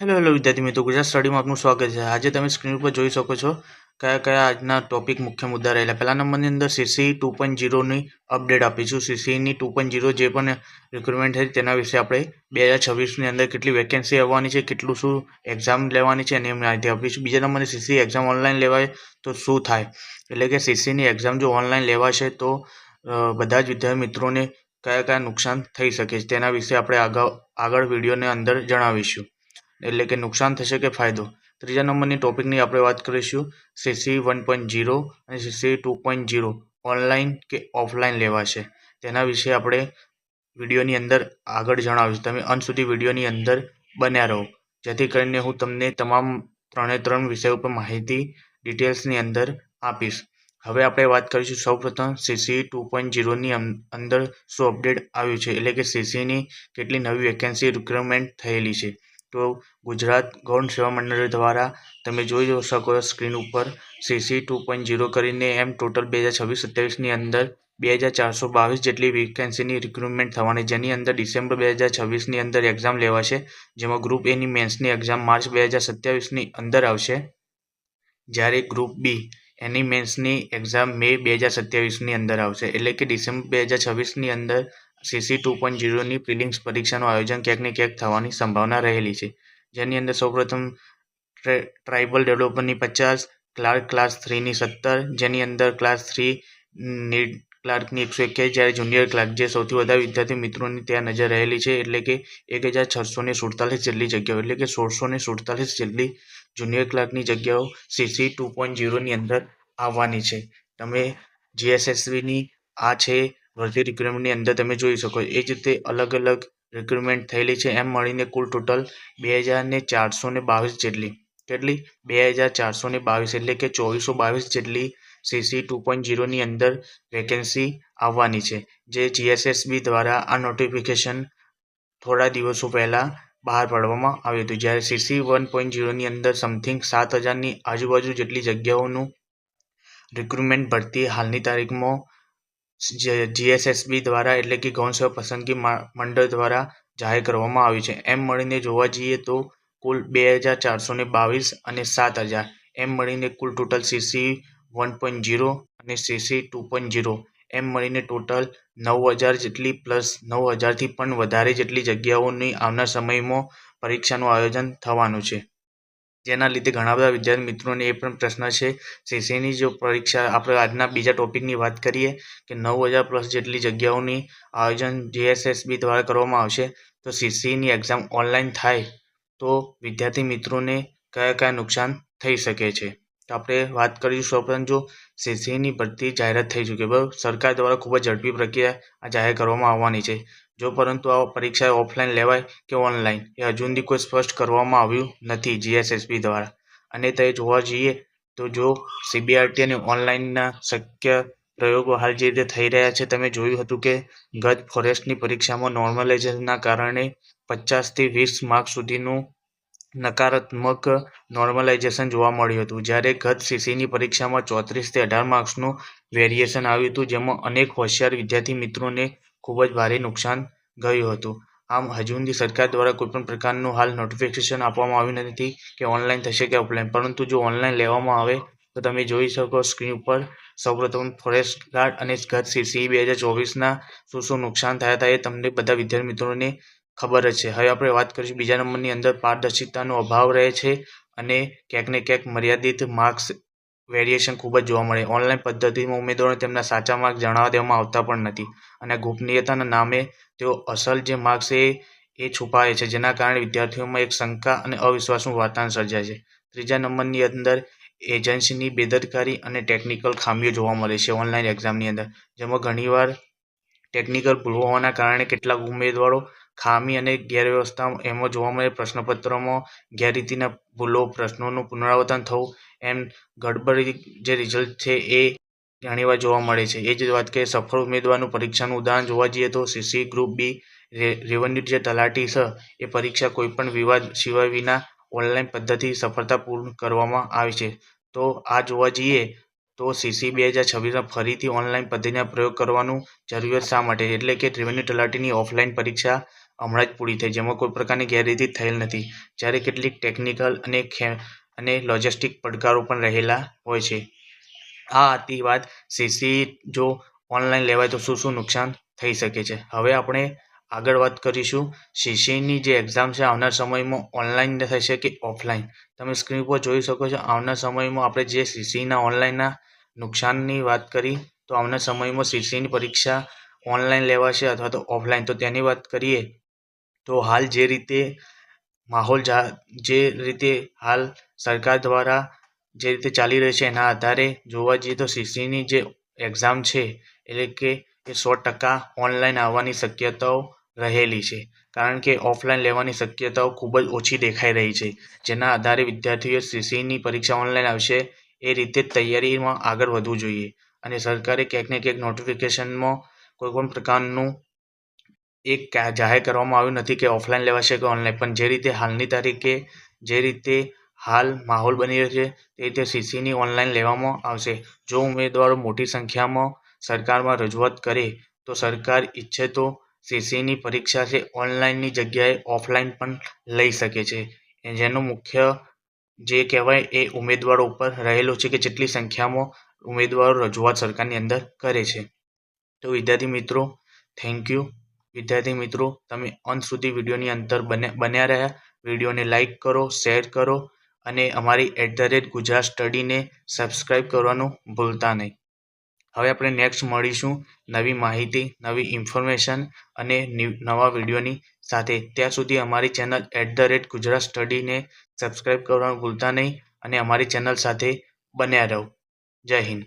Hello વિદ્યાર્થી મિત્રો, ગુજરાત સ્ટડીમાં આપનું સ્વાગત છે। આજે તમે સ્ક્રીન ઉપર જોઈ શકો છો કયા કયા આજના ટોપિક મુખ્ય મુદ્દા રહેલા। પહેલા નંબરની અંદર CC 2.0ની અપડેટ આપીશું। CCની 2.0 જે પણ રિક્રુટમેન્ટ છે તેના વિશે આપણે 2026ની અંદર કેટલી વેકેન્સી આવવાની છે, કેટલું શું એક્ઝામ લેવાની છે એની માહિતી આપીશું। બીજા નંબરની CC એક્ઝામ ઓનલાઈન લેવાય તો શું થાય, એટલે કે CCની એક્ઝામ જો ઓનલાઈન લેવાશે તો બધા જ વિદ્યાર્થી મિત્રોને કયા કયા નુકસાન થઈ શકે છે તેના વિશે આપણે આગળ વિડીયોની અંદર જણાવીશું, એટલે કે નુકસાન થશે કે ફાયદો। ત્રીજા નંબરની ટોપિકની આપણે વાત કરીશું CC 1.0 અને CC 2.0 ઓનલાઈન કે ઓફલાઈન લેવાશે તેના વિશે આપણે વિડીયોની અંદર આગળ જણાવીશું। તમે અંત સુધી વિડીયોની અંદર બન્યા રહો, જેથી કરીને હું તમને તમામ ત્રણ વિષયો પર માહિતી ડિટેલ્સની અંદર આપીશ। હવે આપણે વાત કરીશું સૌપ્રથમ CC 2.0ની અંદર શું અપડેટ આવ્યું છે, એટલે કે CCની કેટલી નવી વેકેન્સી રિક્રુટમેન્ટ થયેલી છે। તો ગુજરાત ગૌણ સેવા મંડળ દ્વારા તમે જોઈ શકો સ્ક્રીન ઉપર CC 2.0 કરીને એમ ટોટલ 2026-27ની અંદર 2422 જેટલી વેકેન્સીની રિક્રુટમેન્ટ થવાની, જેની અંદર ડિસેમ્બર 2026ની અંદર એક્ઝામ લેવાશે, જેમાં ગ્રુપ એની મેન્સની એક્ઝામ માર્ચ 2027ની અંદર આવશે, જ્યારે ગ્રુપ બી એની મેન્સની એક્ઝામ મે 2027ની અંદર આવશે। એટલે કે ડિસેમ્બર 2026ની અંદર CC 2.0ની પ્રિલિમ્સ પરીક્ષાનું આયોજન ક્યાંક ને ક્યાંક થવાની સંભાવના રહેલી છે, જેની અંદર સૌપ્રથમ ટ્રાઇબલ ડેવલપરની 50, ક્લાર્ક ક્લાસ 3ની 17, જેની અંદર ક્લાસ 3 નીડ ક્લાર્કની 121, જ્યારે જુનિયર ક્લાર્ક જે સૌથી વધારે વિદ્યાર્થી મિત્રોની ત્યાં નજર રહેલી છે, એટલે કે 1647 જેટલી જગ્યાઓ, એટલે કે 1647 જેટલી જુનિયર ક્લાર્કની જગ્યાઓ CC 2.0ની અંદર આવવાની છે। તમે GSSBની આ છે ભરતી રિક્રુટમેન્ટની અંદર તમે જોઈ શકો, એ જ રીતે અલગ અલગ રિક્રુટમેન્ટ થયેલી છે, એમ મળીને કુલ ટોટલ 2422 જેટલી 2422 એટલે કે 2422 જેટલી CC 2.0ની અંદર વેકેન્સી આવવાની છે, જે GSSB દ્વારા આ નોટિફિકેશન થોડા દિવસો પહેલાં બહાર પાડવામાં આવ્યું હતું। જ્યારે CC 1.0ની અંદર સમથિંગ 7000ની આજુબાજુ જેટલી જગ્યાઓનું રિક્રુટમેન્ટ ભરતી હાલની તારીખમાં GSSB દ્વારા, એટલે કે ગૌણ સેવા પસંદગી મંડળ દ્વારા જાહેર કરવામાં આવ્યું છે। એમ મળીને જોવા જઈએ તો કુલ 2422 અને 7000 એમ મળીને કુલ ટોટલ CC 1.0 અને CC 2.0 એમ મળીને ટોટલ 9000 જેટલી પ્લસ 9000થી પણ વધારે જેટલી જગ્યાઓની આવનાર સમયમાં પરીક્ષાનું આયોજન થવાનું છે, જેના લીધે ઘણા બધા વિદ્યાર્થી મિત્રોને એ પણ પ્રશ્ન છે CCની જો પરીક્ષા આપણે આજના બીજા ટોપિકની વાત કરીએ કે 9000 પ્લસ જેટલી જગ્યાઓની આયોજન GSSB દ્વારા કરવામાં આવશે, તો CCની એક્ઝામ ઓનલાઈન થાય તો વિદ્યાર્થી મિત્રોને કયા કયા નુકસાન થઈ શકે છે। તો આપણે વાત કરીશું સૌપ્રથમ જો CCની ભરતી જાહેરાત થઈ ચૂકી, બરાબર, સરકાર દ્વારા ખૂબ જ ઝડપી પ્રક્રિયા આ જાહેર કરવામાં આવવાની છે। જો પરંતુ આ પરીક્ષા ઓફલાઈન લેવાય કે ઓનલાઈન એ હજુ સુધી કોઈ સ્પષ્ટ કરવામાં આવ્યું નથી GSSB દ્વારા, અને તે જોવા જઈએ તો જો CBRT અને ઓનલાઈનના શક્ય પ્રયોગો હાલ જે રીતે થઈ રહ્યા છે, તમે જોયું હતું કે ગત ફોરેસ્ટની પરીક્ષામાં નોર્મલાઇઝેશનના કારણે 50થી 20 માર્ક સુધીનું નકારાત્મક નોર્મલાઇઝેશન જોવા મળ્યું હતું, જ્યારે ગત CCની પરીક્ષામાં 34થી 18 માર્ક્સનું વેરિએશન આવ્યું હતું, જેમાં અનેક હોશિયાર વિદ્યાર્થી મિત્રોને ખૂબ જ ભારે નુકસાન ગયું હતું। આમ હજુ સુધી સરકાર દ્વારા કોઈપણ પ્રકારનું હાલ નોટિફિકેશન આપવામાં આવ્યું નથી કે ઓનલાઈન થશે કે ઓફલાઈન, પરંતુ જો ઓનલાઈન લેવામાં આવે તો તમે જોઈ શકો સ્ક્રીન ઉપર સૌપ્રથમ ફોરેસ્ટ ગાર્ડ અને ગત CC 2024ના શું નુકસાન થયા હતા એ તમને બધા વિદ્યાર્થી મિત્રોને ખબર જ છે। હવે આપણે વાત કરીશું બીજા નંબરની અંદર પારદર્શિતાનો અભાવ રહે છે અને ક્યાંક ને ક્યાંક મર્યાદિત માર્ક્સ વેરિએશન ખૂબ જ જોવા મળે। ઓનલાઈન પદ્ધતિમાં ઉમેદવારોને તેમના સાચા માર્ક્સ જણાવવા દેવામાં આવતા પણ નથી, અને ગોપનીયતાના નામે તેઓ અસલ જે માર્ક્સ એ છુપાવે છે, જેના કારણે વિદ્યાર્થીઓમાં એક શંકા અને અવિશ્વાસનું વાતાવરણ સર્જાય છે। ત્રીજા નંબરની અંદર એજન્સીની બેદરકારી અને ટેકનિકલ ખામીઓ જોવા મળે છે ઓનલાઈન એક્ઝામની અંદર, જેમાં ઘણીવાર ટેકનિકલ ભૂલો હોવાના કારણે કેટલાક ઉમેદવારો ખામી અને ગેરવ્યવસ્થા એમાં જોવા મળે, પ્રશ્નપત્રમાં ગેરરીતિના ભૂલો, પ્રશ્નોનું પુનરાવર્તન થવું, એમ ગડબડી જે રિઝલ્ટ છે એ ઘણીવાર જોવા મળે છે। એ જ વાત કરીએ સફળ ઉમેદવારનું પરીક્ષાનું ઉદાહરણ જોવા જઈએ તો CC ગ્રુપ બી રેવન્યુ જે તલાટી છે એ પરીક્ષા કોઈપણ વિવાદ સિવાય વિના ઓનલાઈન પદ્ધતિ સફળતાપૂર્ણ કરવામાં આવી છે। તો આ જોવા જઈએ તો CC 2026માં ફરીથી ઓનલાઈન પદ્ધતિના પ્રયોગ કરવાનું જરૂરિયાત શા માટે, એટલે કે રેવન્યુ તલાટીની ઓફલાઈન પરીક્ષા હમણાં જ પૂરી થઈ, જેમાં કોઈ પ્રકારની ગેરરીતિ થયેલ નથી. જ્યારે કેટલીક ટેકનિકલ અને લોજિસ્ટિક પડકારો પણ રહેલા હોય છે. આ હતી વાત સીસી જો ઓનલાઈન લેવાય તો શું શું નુકસાન થઈ શકે છે. હવે આપણે આગળ વાત કરીશું સીસીની જે એક્ઝામ છે આવનાર સમયમાં ઓનલાઈન થશે કે ઓફલાઈન. તમે સ્ક્રીન પર જોઈ શકો છો. આવનાર સમયમાં આપણે જે સીસીના ઓનલાઈનના નુકસાનની વાત કરી, તો આવનાર સમયમાં સીસીની પરીક્ષા ઓનલાઈન લેવાશે અથવા તો ઓફલાઈન. તો તેની વાત કરીએ તો હાલ જે રીતે માહોલ જે રીતે હાલ સરકાર દ્વારા જે રીતે ચાલી રહી છે એના આધારે જોવા જઈએ તો સીસીની જે એક્ઝામ છે એટલે કે એ 100% ઓનલાઈન આવવાની શક્યતાઓ રહેલી છે. કારણ કે ઓફલાઈન લેવાની શક્યતાઓ ખૂબ જ ઓછી દેખાઈ રહી છે. જેના આધારે વિદ્યાર્થીઓએ સીસીની પરીક્ષા ઓનલાઈન આવશે એ રીતે તૈયારીમાં આગળ વધવું જોઈએ. અને સરકારે ક્યાંક ને ક્યાંક નોટિફિકેશનમાં કોઈ પણ પ્રકારનું એક જાહેર કરવામાં આવ્યું નથી કે ઓફલાઈન લેવાશે કે ઓનલાઈન, પણ જે રીતે હાલની તારીખે જે રીતે હાલ માહોલ બની રહ્યો છે તે રીતે સીસીની ઓનલાઈન લેવામાં આવશે. જો ઉમેદવારો મોટી સંખ્યામાં સરકારમાં રજૂઆત કરે તો સરકાર ઈચ્છે તો સીસીની પરીક્ષા છે ઓનલાઈનની જગ્યાએ ઓફલાઈન પણ લઈ શકે છે. જેનો મુખ્ય જે કહેવાય એ ઉમેદવારો ઉપર રહેલો છે કે જેટલી સંખ્યામાં ઉમેદવારો રજૂઆત સરકારની અંદર કરે છે. તો વિદ્યાર્થી મિત્રો, થેન્ક યુ. વિદ્યાર્થી મિત્રો, તમે અંત સુધી વિડીયોની અંદર બન્યા રહ્યા. વિડીયોને લાઈક કરો, શેર કરો અને અમારી @ગુજરાત સ્ટડીને સબસ્ક્રાઈબ કરવાનું ભૂલતા નહીં. હવે આપણે નેક્સ્ટ મળીશું નવી માહિતી, નવી ઇન્ફોર્મેશન અને નવા વિડીયોની સાથે. ત્યાં સુધી અમારી ચેનલ @ગુજરાત સ્ટડીને સબસ્ક્રાઈબ કરવાનું ભૂલતા નહીં અને અમારી ચેનલ સાથે બન્યા રહો. જય હિન્દ.